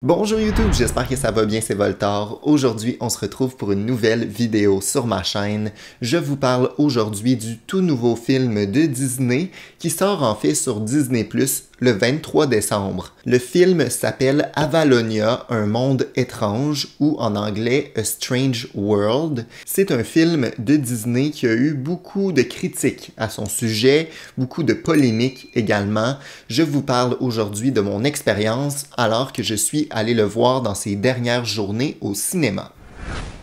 Bonjour YouTube, j'espère que ça va bien, c'est Voltar. Aujourd'hui, on se retrouve pour une nouvelle vidéo sur ma chaîne. Je vous parle aujourd'hui du tout nouveau film de Disney qui sort en fait sur Disney+, le 23 décembre. Le film s'appelle Avalonia, un monde étrange ou en anglais A Strange World. C'est un film de Disney qui a eu beaucoup de critiques à son sujet, beaucoup de polémiques également. Je vous parle aujourd'hui de mon expérience alors que je suis allé le voir dans ces dernières journées au cinéma.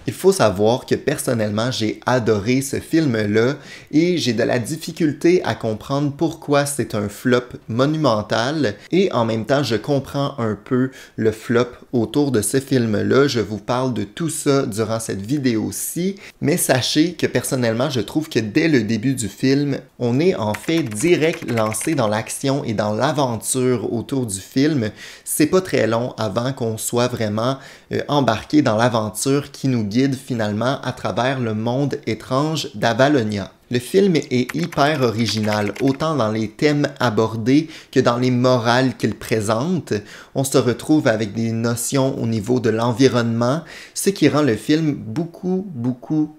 Il faut savoir que personnellement, j'ai adoré ce film-là et j'ai de la difficulté à comprendre pourquoi c'est un flop monumental et en même temps, je comprends un peu le flop autour de ce film-là. Je vous parle de tout ça durant cette vidéo-ci, mais sachez que personnellement, je trouve que dès le début du film, on est en fait direct lancé dans l'action et dans l'aventure autour du film. C'est pas très long avant qu'on soit vraiment embarqué dans l'aventure qui nous guide finalement à travers le monde étrange d'Avalonia. Le film est hyper original, autant dans les thèmes abordés que dans les morales qu'il présente. On se retrouve avec des notions au niveau de l'environnement, ce qui rend le film beaucoup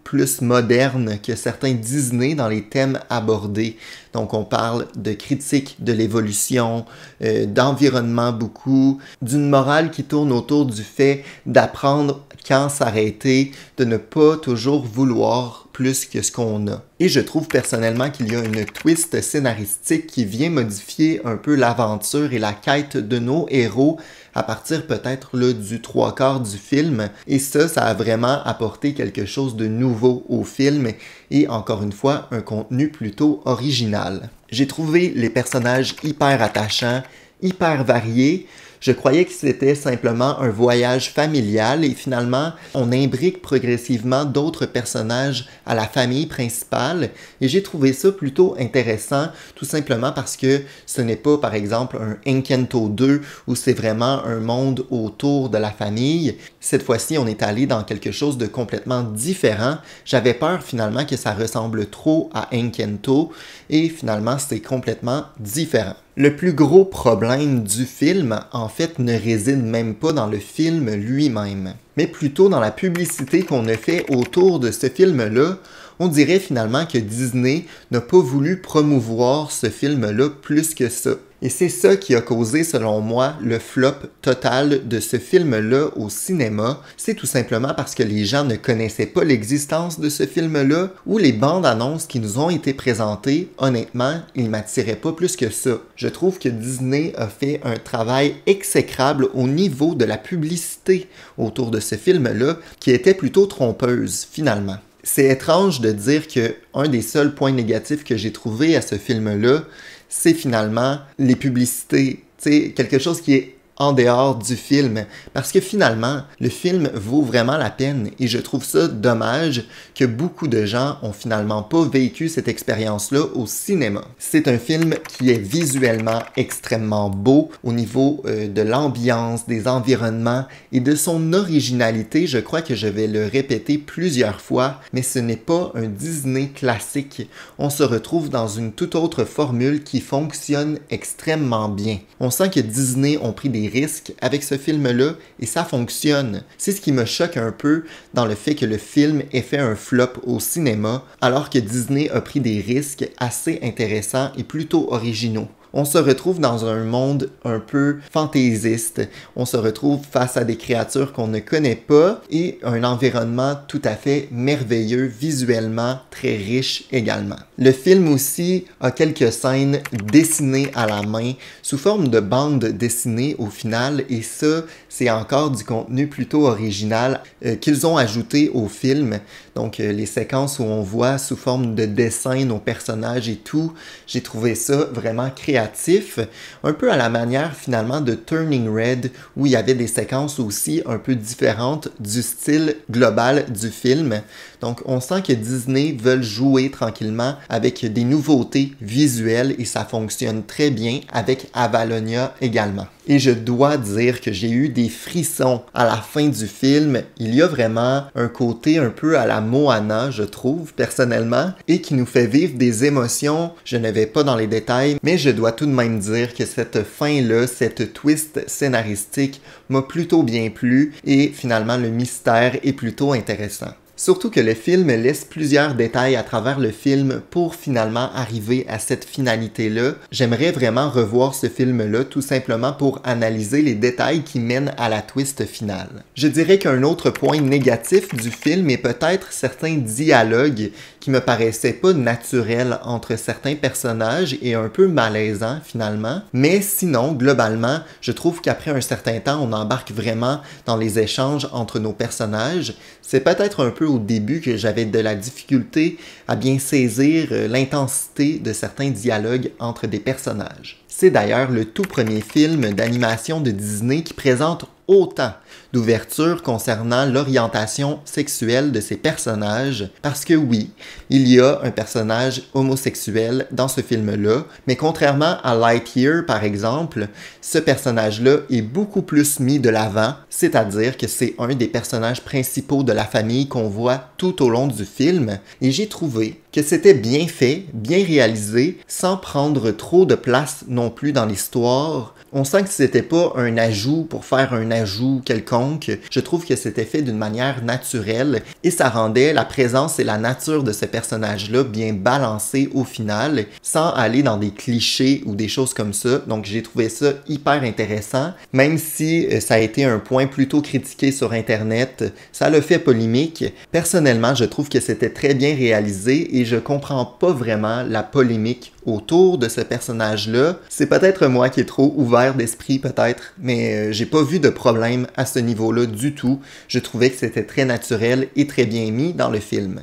plus moderne que certains Disney dans les thèmes abordés. Donc on parle de critique de l'évolution, d'environnement beaucoup, d'une morale qui tourne autour du fait d'apprendre quand s'arrêter, de ne pas toujours vouloir plus que ce qu'on a. Et je trouve personnellement qu'il y a une twist scénaristique qui vient modifier un peu l'aventure et la quête de nos héros à partir peut-être du 3/4 du film. Et ça a vraiment apporté quelque chose de nouveau au film et encore une fois, un contenu plutôt original. J'ai trouvé les personnages hyper attachants, hyper variés. Je croyais que c'était simplement un voyage familial et finalement, on imbrique progressivement d'autres personnages à la famille principale et j'ai trouvé ça plutôt intéressant tout simplement parce que ce n'est pas par exemple un Encanto 2 où c'est vraiment un monde autour de la famille. Cette fois-ci, on est allé dans quelque chose de complètement différent. J'avais peur finalement que ça ressemble trop à Encanto et finalement, c'est complètement différent. Le plus gros problème du film, en fait, ne réside même pas dans le film lui-même, mais plutôt dans la publicité qu'on a fait autour de ce film-là. On dirait finalement que Disney n'a pas voulu promouvoir ce film-là plus que ça. Et c'est ça qui a causé, selon moi, le flop total de ce film-là au cinéma. C'est tout simplement parce que les gens ne connaissaient pas l'existence de ce film-là ou les bandes annonces qui nous ont été présentées, honnêtement, ils ne m'attiraient pas plus que ça. Je trouve que Disney a fait un travail exécrable au niveau de la publicité autour de ce film-là qui était plutôt trompeuse, finalement. C'est étrange de dire que un des seuls points négatifs que j'ai trouvé à ce film-là, c'est finalement les publicités, quelque chose qui est en dehors du film, parce que finalement, le film vaut vraiment la peine et je trouve ça dommage que beaucoup de gens ont finalement pas vécu cette expérience-là au cinéma. C'est un film qui est visuellement extrêmement beau au niveau de l'ambiance, des environnements et de son originalité. Je crois que je vais le répéter plusieurs fois, mais ce n'est pas un Disney classique. On se retrouve dans une toute autre formule qui fonctionne extrêmement bien. On sent que Disney ont pris des risques avec ce film-là et ça fonctionne. C'est ce qui me choque un peu dans le fait que le film ait fait un flop au cinéma alors que Disney a pris des risques assez intéressants et plutôt originaux. On se retrouve dans un monde un peu fantaisiste. On se retrouve face à des créatures qu'on ne connaît pas et un environnement tout à fait merveilleux, visuellement très riche également. Le film aussi a quelques scènes dessinées à la main sous forme de bande dessinée au final et ça, c'est encore du contenu plutôt original qu'ils ont ajouté au film. Donc les séquences où on voit sous forme de dessin nos personnages et tout, j'ai trouvé ça vraiment créatif, un peu à la manière finalement de Turning Red où il y avait des séquences aussi un peu différentes du style global du film. Donc on sent que Disney veulent jouer tranquillement avec des nouveautés visuelles et ça fonctionne très bien avec Avalonia également. et je dois dire que j'ai eu des frissons à la fin du film. Il y a vraiment un côté un peu à la Moana, je trouve, personnellement, et qui nous fait vivre des émotions. Je ne vais pas dans les détails, mais je dois tout de même dire que cette fin-là, cette twist scénaristique m'a plutôt bien plu et finalement le mystère est plutôt intéressant. Surtout que le film laisse plusieurs détails à travers le film pour finalement arriver à cette finalité-là. J'aimerais vraiment revoir ce film-là tout simplement pour analyser les détails qui mènent à la twist finale. Je dirais qu'un autre point négatif du film est peut-être certains dialogues qui me paraissaient pas naturels entre certains personnages et un peu malaisants finalement. Mais sinon, globalement, je trouve qu'après un certain temps, on embarque vraiment dans les échanges entre nos personnages. C'est peut-être un peu au début que j'avais de la difficulté à bien saisir l'intensité de certains dialogues entre des personnages. C'est d'ailleurs le tout premier film d'animation de Disney qui présente autant d'ouverture concernant l'orientation sexuelle de ses personnages, parce que oui, il y a un personnage homosexuel dans ce film-là, mais contrairement à Lightyear par exemple, ce personnage-là est beaucoup plus mis de l'avant, c'est-à-dire que c'est un des personnages principaux de la famille qu'on voit tout au long du film, et j'ai trouvé que c'était bien fait, bien réalisé, sans prendre trop de place non plus dans l'histoire. On sent que c'était pas un ajout pour faire un ajout quelconque. Je trouve que c'était fait d'une manière naturelle et ça rendait la présence et la nature de ce personnage-là bien balancée au final, sans aller dans des clichés ou des choses comme ça. Donc j'ai trouvé ça hyper intéressant, même si ça a été un point plutôt critiqué sur Internet. Ça l'a fait polémique. Personnellement, je trouve que c'était très bien réalisé et je comprends pas vraiment la polémique autour de ce personnage-là. C'est peut-être moi qui est trop ouvert d'esprit peut-être, mais j'ai pas vu de problème à ce niveau-là du tout. Je trouvais que c'était très naturel et très bien mis dans le film.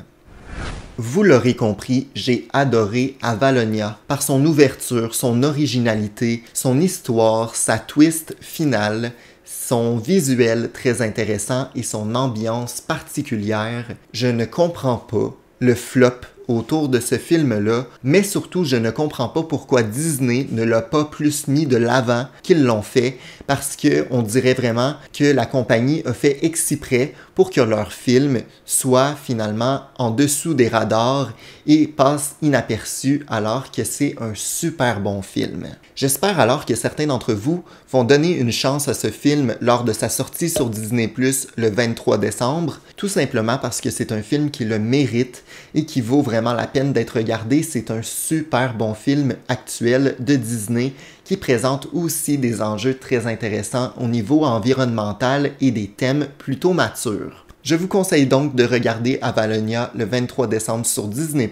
Vous l'aurez compris, j'ai adoré Avalonia par son ouverture, son originalité, son histoire, sa twist finale, son visuel très intéressant et son ambiance particulière. Je ne comprends pas le flop autour de ce film-là, mais surtout, je ne comprends pas pourquoi Disney ne l'a pas plus mis de l'avant qu'ils l'ont fait, parce que on dirait vraiment que la compagnie a fait exprès pour que leur film soit finalement en dessous des radars et passe inaperçu alors que c'est un super bon film. J'espère alors que certains d'entre vous vont donner une chance à ce film lors de sa sortie sur Disney+ le 23 décembre, tout simplement parce que c'est un film qui le mérite et qui vaut vraiment la peine d'être regardé. C'est un super bon film actuel de Disney qui présente aussi des enjeux très intéressants au niveau environnemental et des thèmes plutôt matures. Je vous conseille donc de regarder Avalonia le 23 décembre sur Disney+.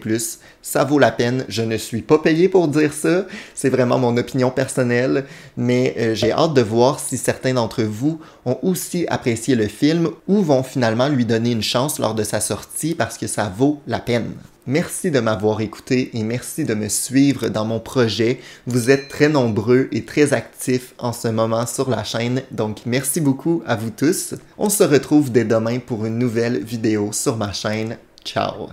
Ça vaut la peine, je ne suis pas payé pour dire ça, c'est vraiment mon opinion personnelle, mais j'ai hâte de voir si certains d'entre vous ont aussi apprécié le film ou vont finalement lui donner une chance lors de sa sortie parce que ça vaut la peine. Merci de m'avoir écouté et merci de me suivre dans mon projet. Vous êtes très nombreux et très actifs en ce moment sur la chaîne, donc merci beaucoup à vous tous. On se retrouve dès demain pour une nouvelle vidéo sur ma chaîne. Ciao!